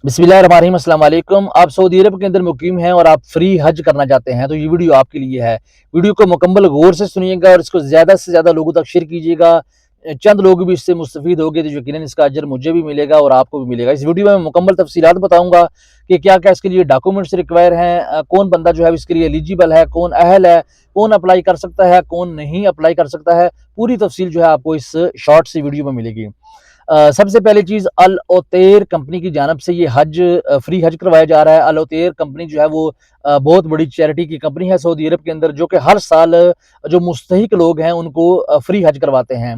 बिस्मिल्लाहिर्रहमानिर्रहीम, अस्सलाम वालेकुम। आप सऊदी अरब के अंदर मुकीम हैं और आप फ्री हज करना चाहते हैं तो ये वीडियो आपके लिए है। वीडियो को मुकम्मल गौर से सुनिएगा और इसको ज़्यादा से ज़्यादा लोगों तक शेयर कीजिएगा। चंद लोग भी इससे मुस्तफ़ीद होंगे तो यकीनन इसका अजर मुझे भी मिलेगा और आपको भी मिलेगा। इस वीडियो में मैं मुकम्मल तफसीलात बताऊँगा कि क्या-क्या इसके लिए डॉक्यूमेंट्स रिक्वायर हैं, कौन बंदा जो है इसके लिए एलिजिबल है, कौन अहल है, कौन अप्लाई कर सकता है, कौन नहीं अप्लाई कर सकता है। पूरी तफसील जो है आपको इस शॉर्ट सी वीडियो में मिलेगी। सबसे पहली चीज़, अल ओतेर कंपनी की जानिब से ये फ्री हज करवाया जा रहा है। अल ओतेर कंपनी जो है वो बहुत बड़ी चैरिटी की कंपनी है सऊदी अरब के अंदर, जो कि हर साल जो मुस्तहिक लोग हैं उनको फ्री हज करवाते हैं।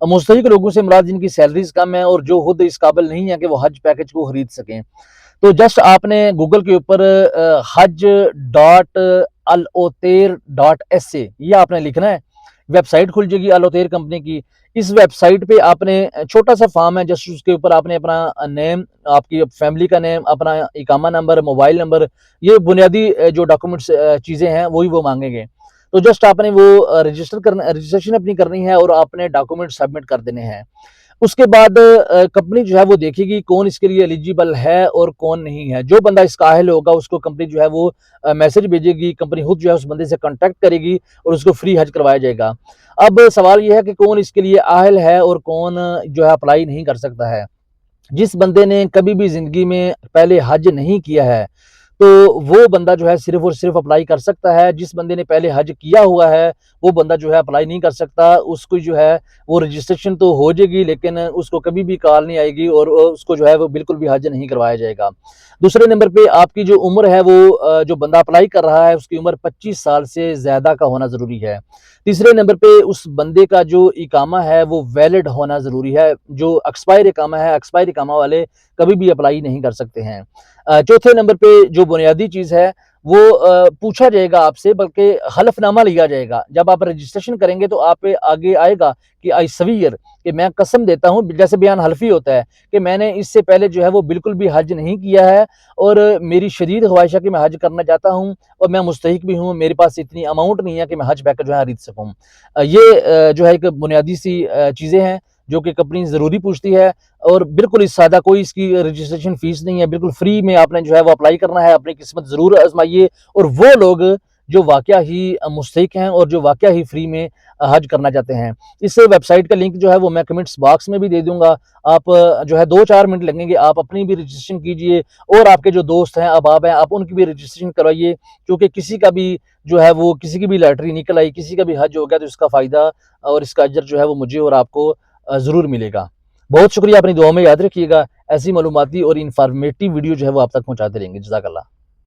मुस्तहिक लोगों से मुराद जिनकी सैलरीज कम है और जो खुद इस काबिल नहीं है कि वो हज पैकेज को खरीद सकें। तो जस्ट आपने गूगल के ऊपर हज डॉट अल ओतेर डॉट एस ए ये आपने लिखना है। वेबसाइट खुल जाएगी अल ओतेर कंपनी की। इस वेबसाइट पे आपने छोटा सा फॉर्म है, जस्ट उसके ऊपर आपने अपना नेम, आपकी फैमिली का नेम, अपना इकामा नंबर, मोबाइल नंबर, ये बुनियादी जो डॉक्यूमेंट्स चीज़ें हैं वही वो मांगेंगे। तो जस्ट आपने वो रजिस्ट्रेशन अपनी करनी है और आपने डॉक्यूमेंट सबमिट कर देने हैं। उसके बाद कंपनी जो है वो देखेगी कौन इसके लिए एलिजिबल है और कौन नहीं है। जो बंदा इसका अहल होगा उसको कंपनी जो है वो मैसेज भेजेगी, कंपनी खुद जो है उस बंदे से कांटेक्ट करेगी और उसको फ्री हज करवाया जाएगा। अब सवाल ये है कि कौन इसके लिए अहल है और कौन जो है अप्लाई नहीं कर सकता है। जिस बंदे ने कभी भी ज़िंदगी में पहले हज नहीं किया है तो वो बंदा जो है सिर्फ और सिर्फ अप्लाई कर सकता है। जिस बंदे ने पहले हज किया हुआ है वो बंदा जो है अप्लाई नहीं कर सकता। उसको जो है वो रजिस्ट्रेशन तो हो जाएगी लेकिन उसको कभी भी कॉल नहीं आएगी और उसको जो है वो बिल्कुल भी हज नहीं करवाया जाएगा। दूसरे नंबर पे आपकी जो उम्र है वो जो बंदा अप्लाई कर रहा है उसकी उम्र 25 साल से ज़्यादा का होना ज़रूरी है। तीसरे नंबर पे उस बंदे का जो इकामा है वो वैलिड होना ज़रूरी है। जो एक्सपायर इकामा है, एक्सपायर इकामा वाले कभी भी अप्लाई नहीं कर सकते हैं। चौथे नंबर पे जो बुनियादी चीज़ है वो पूछा जाएगा आपसे, बल्कि हलफनामा लिया जाएगा। जब आप रजिस्ट्रेशन करेंगे तो आप पे आगे आएगा कि आई स्वीयर, कि मैं कसम देता हूँ, जैसे बयान हल्फी होता है कि मैंने इससे पहले जो है वो बिल्कुल भी हज नहीं किया है और मेरी शदीद ख्वाहिश है कि मैं हज करना चाहता हूँ और मैं मुस्तहिक भी हूँ, मेरे पास इतनी अमाउंट नहीं है कि मैं हज पैकेज जो है खरीद सकूँ। ये जो है एक बुनियादी सी चीज़ें हैं जो कि कंपनी ज़रूरी पूछती है और बिल्कुल ही सादा, कोई इसकी रजिस्ट्रेशन फीस नहीं है, बिल्कुल फ्री में आपने जो है वो अप्लाई करना है। अपनी किस्मत ज़रूर आजमाइए और वो लोग जो वाक़या ही मुस्तहिक हैं और जो वाक़या ही फ्री में हज करना चाहते हैं। इस वेबसाइट का लिंक जो है वो मैं कमेंट्स बॉक्स में भी दे दूँगा। आप जो है 2-4 मिनट लगेंगे, आप अपनी भी रजिस्ट्रेशन कीजिए और आपके जो दोस्त हैं, अहबाब हैं, आप उनकी भी रजिस्ट्रेशन करवाइए, क्योंकि किसी का भी जो है वो किसी की भी लॉटरी निकल आई, किसी का भी हज हो गया तो इसका फ़ायदा और इसका अजर जो है वो मुझे और आपको ज़रूर मिलेगा। बहुत शुक्रिया, अपनी दुआओं में याद रखिएगा। ऐसी मालूमाती और इन्फॉर्मेटिव वीडियो जो है वो आप तक पहुँचाते रहेंगे। जज़ाकल्लाह।